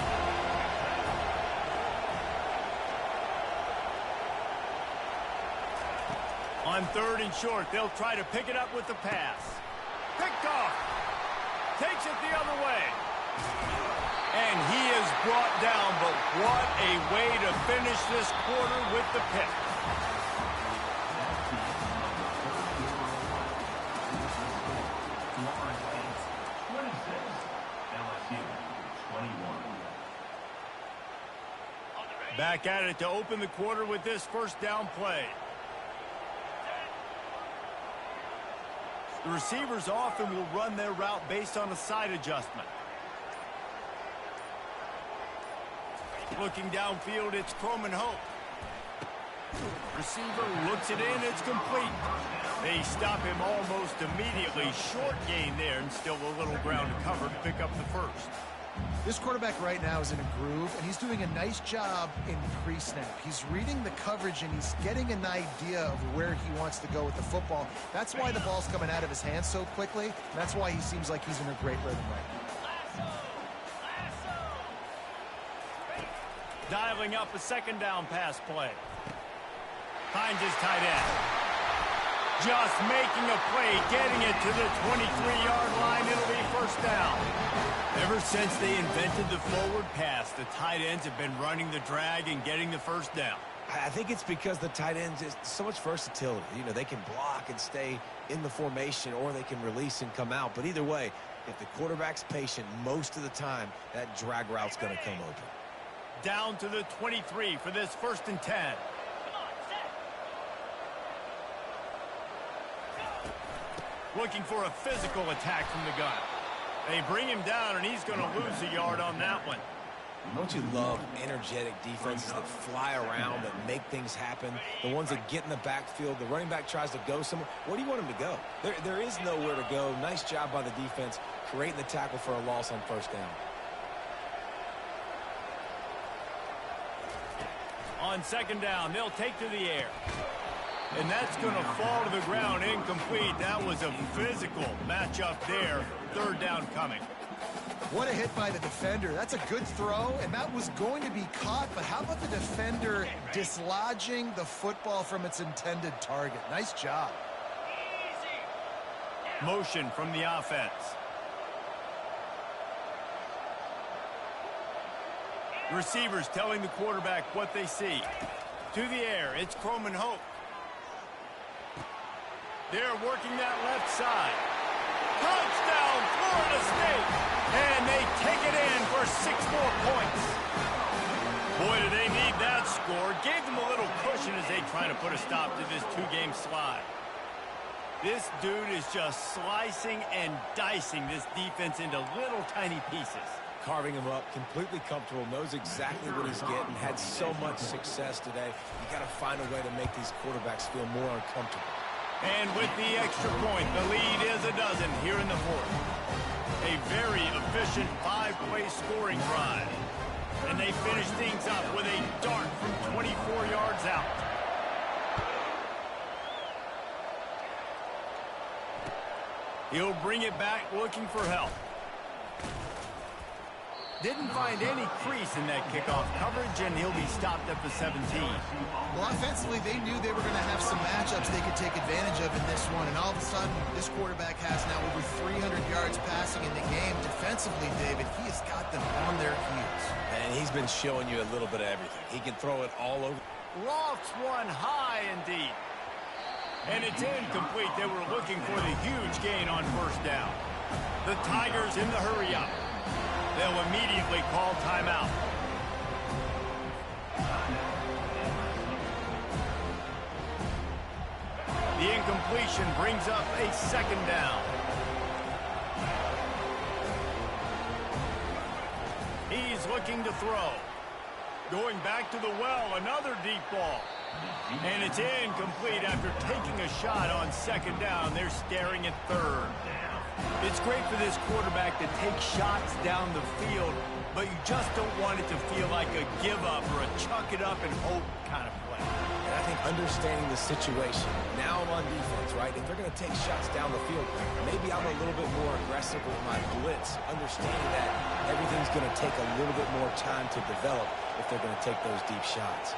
On 3rd and short, they'll try to pick it up with the pass. Picked off. Takes it the other way. And he is brought down, but what a way to finish this quarter with the pick. Back at it to open the quarter with this 1st down play. The receivers often will run their route based on a side adjustment. Looking downfield, it's Croman Hope. Receiver looks it in, it's complete. They stop him almost immediately. Short gain there, and still a little ground to cover to pick up the 1st. This quarterback right now is in a groove, and he's doing a nice job in pre-snap. He's reading the coverage, and he's getting an idea of where he wants to go with the football. That's why the ball's coming out of his hands so quickly, and that's why he seems like he's in a great rhythm right now. Dialing up a second down pass play. Finds his tight end. Just making a play, getting it to the 23-yard line. It'll be first down. Ever since they invented the forward pass, the tight ends have been running the drag and getting the first down. I think it's because the tight ends is so much versatility. You know, they can block and stay in the formation, or they can release and come out. But either way, if the quarterback's patient most of the time, that drag route's going to come open. Down to the 23 for this 1st and 10. Looking for a physical attack from the gun. They bring him down, and he's going to lose a yard on that one. Don't you love energetic defenses that fly around, that make things happen? The ones that get in the backfield, the running back tries to go somewhere. Where do you want him to go? There is nowhere to go. Nice job by the defense, creating the tackle for a loss on first down. On second down, they'll take to the air. And that's going to fall to the ground, incomplete. That was a physical matchup there. 3rd down coming. What a hit by the defender. That's a good throw, and that was going to be caught, but how about the defender dislodging the football from its intended target? Nice job. Motion from the offense. Receivers telling the quarterback what they see. To the air, it's Croman Hope. They're working that left side. Touchdown, Florida State! And they take it in for 6 more points. Boy, do they need that score. Gave them a little cushion as they try to put a stop to this 2-game slide. This dude is just slicing and dicing this defense into little tiny pieces. Carving him up, completely comfortable, knows exactly what he's getting, had so much success today. You got to find a way to make these quarterbacks feel more uncomfortable. And with the extra point, the lead is a dozen here in the 4th. A very efficient 5-play scoring drive. And they finish things up with a dart from 24 yards out. He'll bring it back looking for help. Didn't find any crease in that kickoff coverage, and he'll be stopped at the 17. Well, offensively, they knew they were going to have some matchups they could take advantage of in this one, and all of a sudden, this quarterback has now over 300 yards passing in the game. Defensively, David, he has got them on their heels. And he's been showing you a little bit of everything. He can throw it all over. Lofts one high indeed. And it's incomplete. They were looking for the huge gain on first down. The Tigers in the hurry-up. They'll immediately call timeout. The incompletion brings up a 2nd down. He's looking to throw. Going back to the well, another deep ball. And it's incomplete after taking a shot on 2nd down. They're staring at 3rd. It's great for this quarterback to take shots down the field, but you just don't want it to feel like a give-up or a chuck it up and hope kind of play. And I think understanding the situation, now I'm on defense, right? If they're going to take shots down the field, maybe I'm a little bit more aggressive with my blitz, understanding that everything's going to take a little bit more time to develop if they're going to take those deep shots.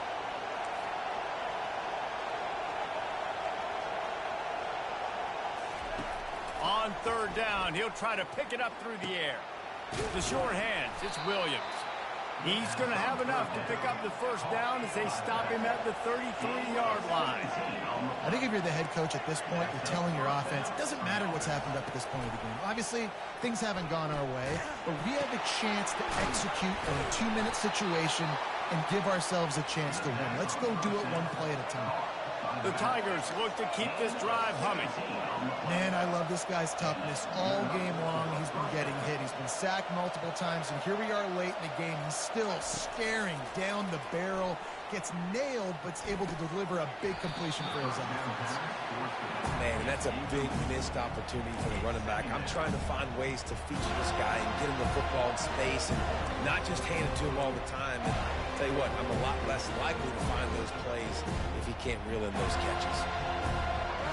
On 3rd down, he'll try to pick it up through the air. The short hands, it's Williams. He's going to have enough to pick up the first down as they stop him at the 33-yard line. I think if you're the head coach at this point, you're telling your offense, it doesn't matter what's happened up at this point of the game. Obviously, things haven't gone our way, but we have a chance to execute in a 2-minute situation and give ourselves a chance to win. Let's go do it one play at a time. The Tigers look to keep this drive humming. Man, I love this guy's toughness. All game long, he's been getting hit. He's been sacked multiple times, and here we are late in the game. He's still staring down the barrel, gets nailed, but's able to deliver a big completion for his offense. Man, and that's a big missed opportunity for the running back. I'm trying to find ways to feature this guy and get him the football in space and not just hand it to him all the time. And tell you what, I'm a lot less likely to find those plays if he can't reel in those catches.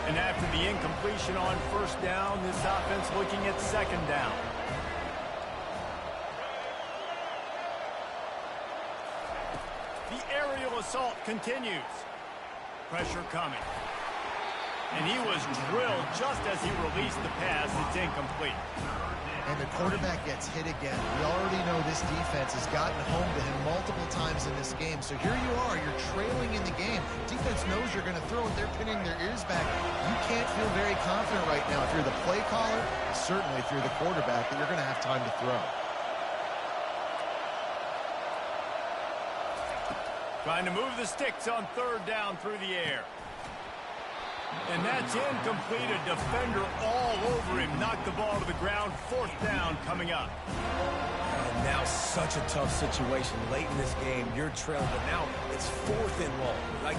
And after the incompletion on first down, this offense looking at second down. The aerial assault continues. Pressure coming. And he was drilled just as he released the pass. It's incomplete. And the quarterback gets hit again. We already know this defense has gotten home to him multiple times in this game. So here you are, you're trailing in the game. Defense knows you're going to throw it. They're pinning their ears back. You can't feel very confident right now. If you're the play caller, certainly if you're the quarterback, that you're going to have time to throw. Trying to move the sticks on third down through the air. And that's incomplete. A defender all over him. Knocked the ball to the ground. Fourth down coming up. And now such a tough situation late in this game. You're trailing, but now it's fourth and long. Like,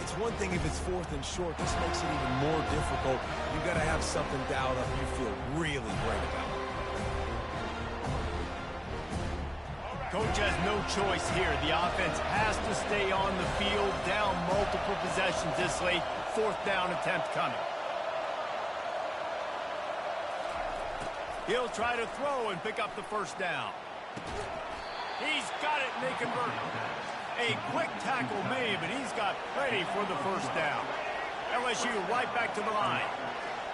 it's one thing if it's fourth and short. This makes it even more difficult. You've got to have something dialed up you feel really great about. Coach has no choice here. The offense has to stay on the field, down multiple possessions this late. Fourth down attempt coming. He'll try to throw and pick up the first down. He's got it, and they convert. A quick tackle made, but he's got plenty for the first down. LSU right back to the line.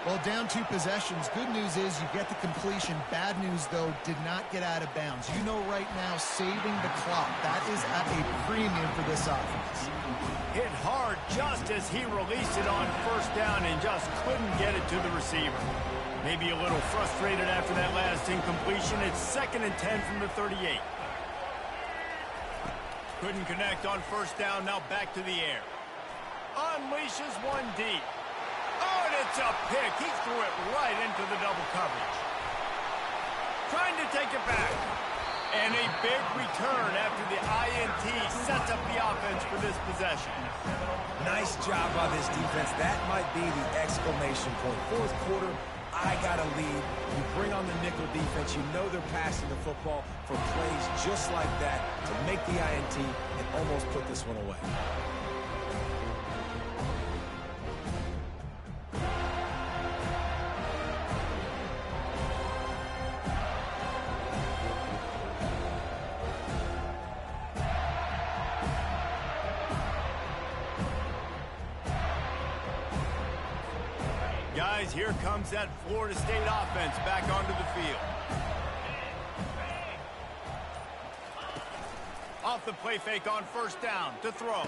Well, down 2 possessions. Good news is you get the completion. Bad news, though, did not get out of bounds. You know right now, saving the clock. That is at a premium for this offense. Hit hard just as he released it on first down and just couldn't get it to the receiver. Maybe a little frustrated after that last incompletion. It's 2nd and 10 from the 38. Couldn't connect on first down. Now back to the air. Unleashes one deep. Oh, and it's a pick. He threw it right into the double coverage. Trying to take it back. And a big return after the INT sets up the offense for this possession. Nice job by this defense. That might be the exclamation point. Fourth quarter, I got a lead. You bring on the nickel defense. You know they're passing the football for plays just like that to make the INT and almost put this one away. Guys, here comes that Florida State offense back onto the field. Off the play fake on first down to throw.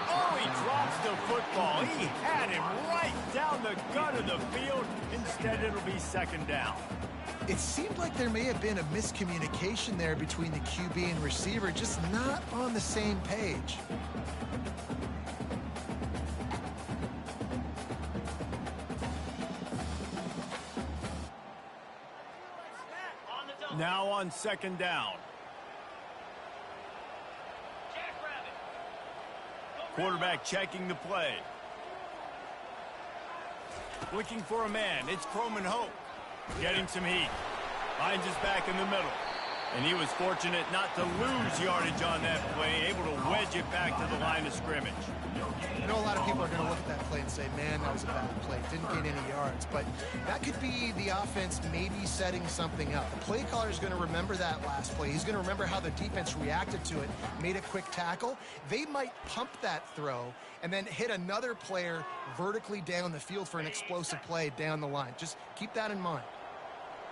Oh, he drops the football. He had him right down the gut of the field. Instead, it'll be second down. It seemed like there may have been a miscommunication there between the QB and receiver, just not on the same page. Now on second down. Quarterback checking the play. Looking for a man. It's Croman Hope. Getting some heat. Finds his back in the middle. And he was fortunate not to lose yardage on that play. Able to wedge it back to the line of scrimmage. I know a lot of people are going to look at that play and say, man, that was a bad play. Didn't gain any yards. But that could be the offense maybe setting something up. The play caller is going to remember that last play. He's going to remember how the defense reacted to it, made a quick tackle. They might pump that throw and then hit another player vertically down the field for an explosive play down the line. Just keep that in mind.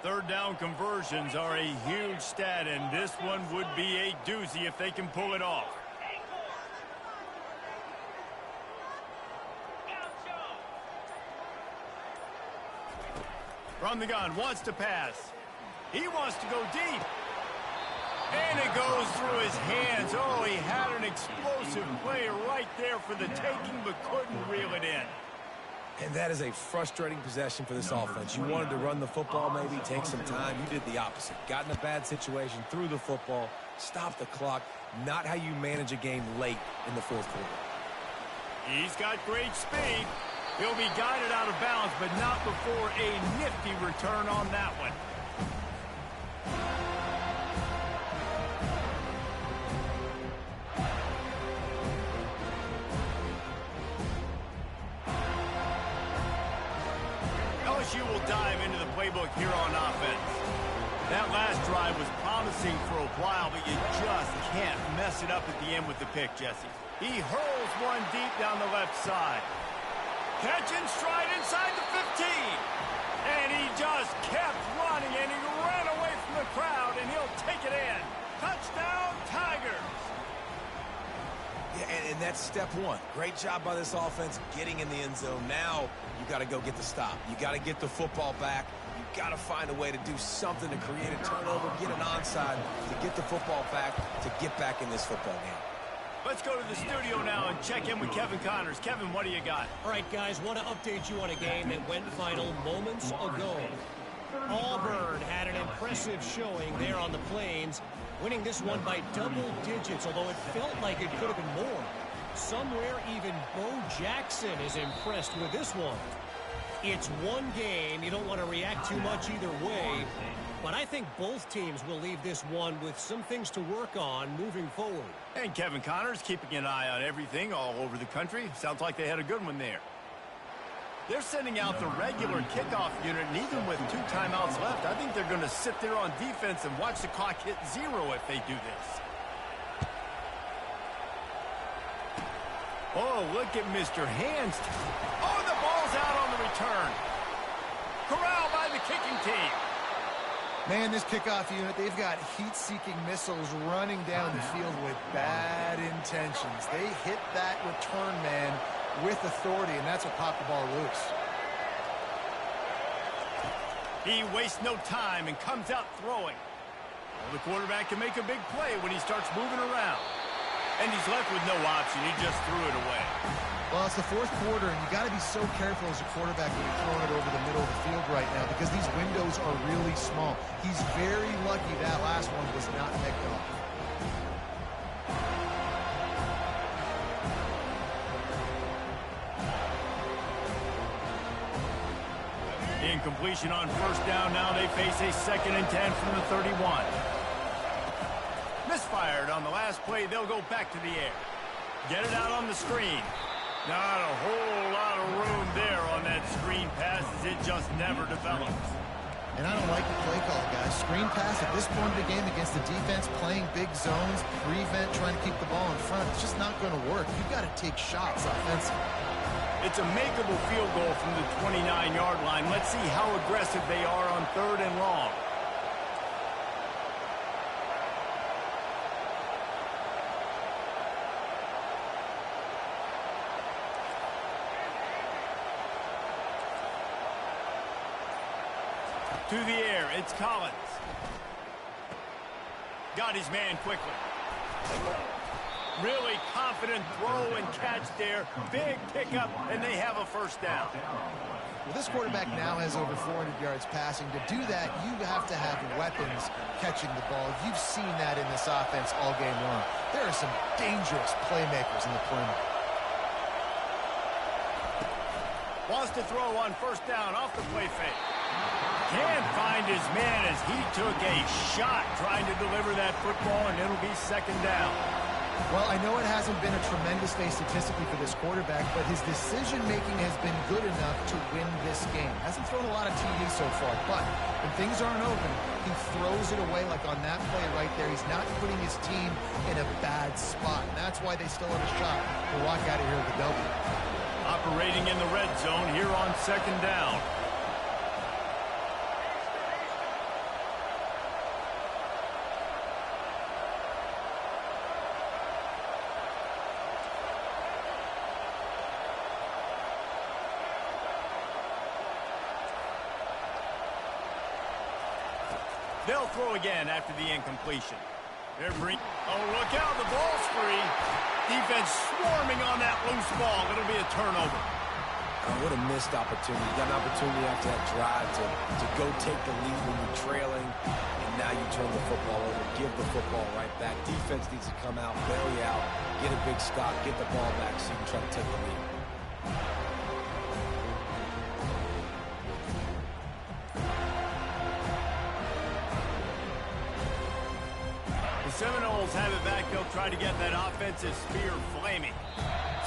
Third down conversions are a huge stat, and this one would be a doozy if they can pull it off. From the gun, wants to pass. He wants to go deep. And it goes through his hands. Oh, he had an explosive play right there for the taking, but couldn't reel it in. And that is a frustrating possession for this offense. You wanted to run the football, maybe take some time. You did the opposite. Got in a bad situation, threw the football, stopped the clock. Not how you manage a game late in the fourth quarter. He's got great speed. He'll be guided out of bounds, but not before a nifty return on that one. LSU will dive into the playbook here on offense. That last drive was promising for a while, but you just can't mess it up at the end with the pick, Jesse. He hurls one deep down the left side. Catch in stride inside the 15. And he just kept running, and he ran away from the crowd, and he'll take it in. Touchdown, Tigers. Yeah, and that's step one. Great job by this offense getting in the end zone. Now you got to go get the stop. You got to get the football back. You got to find a way to do something to create a turnover, get an onside, to get the football back, to get back in this football game. Let's go to the studio now and check in with Kevin Connors. Kevin, what do you got? All right, guys, want to update you on a game that went final moments ago. Auburn had an impressive showing there on the Plains, winning this one by double digits, although it felt like it could have been more. Somewhere even Bo Jackson is impressed with this one. It's one game. You don't want to react too much either way, but I think both teams will leave this one with some things to work on moving forward. And Kevin Connors keeping an eye on everything all over the country. Sounds like they had a good one there. They're sending out the regular kickoff unit, and even with 2 timeouts left, I think they're going to sit there on defense and watch the clock hit 0 if they do this. Oh, look at Mr. Hands. Oh, the ball's out on the return. Corralled by the kicking team. Man, this kickoff unit, they've got heat-seeking missiles running down the field with bad intentions. They hit that return man with authority, and that's what popped the ball loose. He wastes no time and comes out throwing. Well, the quarterback can make a big play when he starts moving around. And he's left with no option. He just threw it away. Well, it's the fourth quarter, and you got to be so careful as a quarterback when you're throwing it over the middle of the field right now because these windows are really small. He's very lucky that last one was not picked off. Incompletion on first down. Now they face a 2nd and 10 from the 31. Misfired on the last play. They'll go back to the air. Get it out on the screen. Not a whole lot of room there on that screen pass as it just never develops. And I don't like the play call, guys. Screen pass at this point of the game against the defense, playing big zones, prevent, trying to keep the ball in front. It's just not going to work. You've got to take shots offensively. It's a makeable field goal from the 29-yard line. Let's see how aggressive they are on 3rd and long. To the air, it's Collins. Got his man quickly. Really confident throw and catch there. Big pickup, and they have a first down. Well, this quarterback now has over 400 yards passing. To do that, you have to have weapons catching the ball. You've seen that in this offense all game long. There are some dangerous playmakers in the perimeter. Wants to throw on first down off the play fake. Can't find his man as he took a shot trying to deliver that football, and it'll be 2nd down. Well, I know it hasn't been a tremendous day statistically for this quarterback, but his decision-making has been good enough to win this game. Hasn't thrown a lot of TDs so far, but when things aren't open, he throws it away like on that play right there. He's not putting his team in a bad spot, and that's why they still have a shot to walk out of here with a W. Operating in the red zone here on 2nd down. They'll throw again after the incompletion. Oh, look out, the ball's free. Defense swarming on that loose ball. It'll be a turnover. Oh, what a missed opportunity. You got an opportunity after that drive to go take the lead when you're trailing, and now you turn the football over, give the football right back. Defense needs to come out, bail you out, get a big stop, get the ball back so you can try to take the lead. The Seminoles have it back. They'll try to get that offensive spear flaming.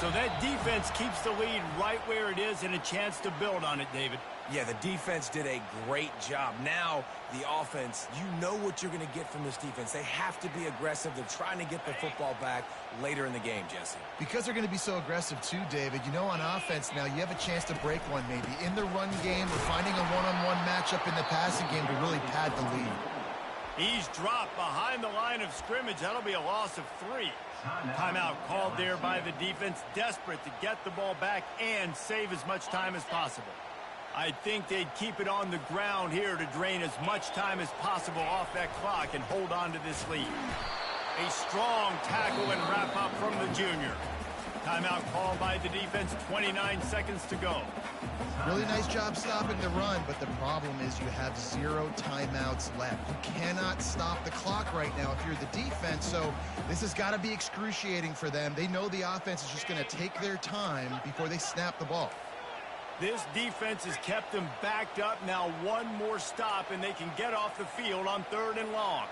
So that defense keeps the lead right where it is and a chance to build on it, David. Yeah, the defense did a great job. Now, the offense, you know what you're going to get from this defense. They have to be aggressive. They're trying to get the football back later in the game, Jesse. Because they're going to be so aggressive too, David, you know, on offense now, you have a chance to break one maybe in the run game or finding a one-on-one matchup in the passing game to really pad the lead. He's dropped behind the line of scrimmage. That'll be a loss of 3. Timeout called there by the defense, desperate to get the ball back and save as much time as possible. I think they'd keep it on the ground here to drain as much time as possible off that clock and hold on to this lead. A strong tackle and wrap up from the junior. Timeout called by the defense, 29 seconds to go. Really nice job stopping the run, but the problem is you have 0 timeouts left. You cannot stop the clock right now if you're the defense, so this has got to be excruciating for them. They know the offense is just going to take their time before they snap the ball. This defense has kept them backed up. Now one more stop, and they can get off the field on 3rd and long.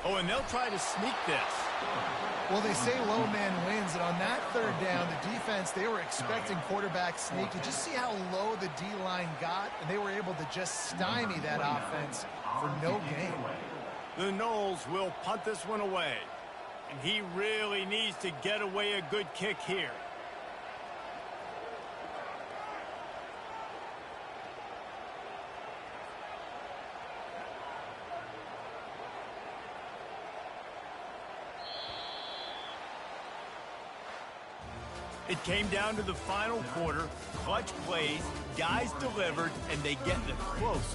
Oh, and they'll try to sneak this. Well, they say low man wins, and on that 3rd down, the defense, they were expecting quarterback sneak. To just see how low the D-line got, and they were able to just stymie that offense for no gain. The Noles will punt this one away, and he really needs to get away a good kick here. It came down to the final quarter. Clutch plays, guys delivered, and they get the close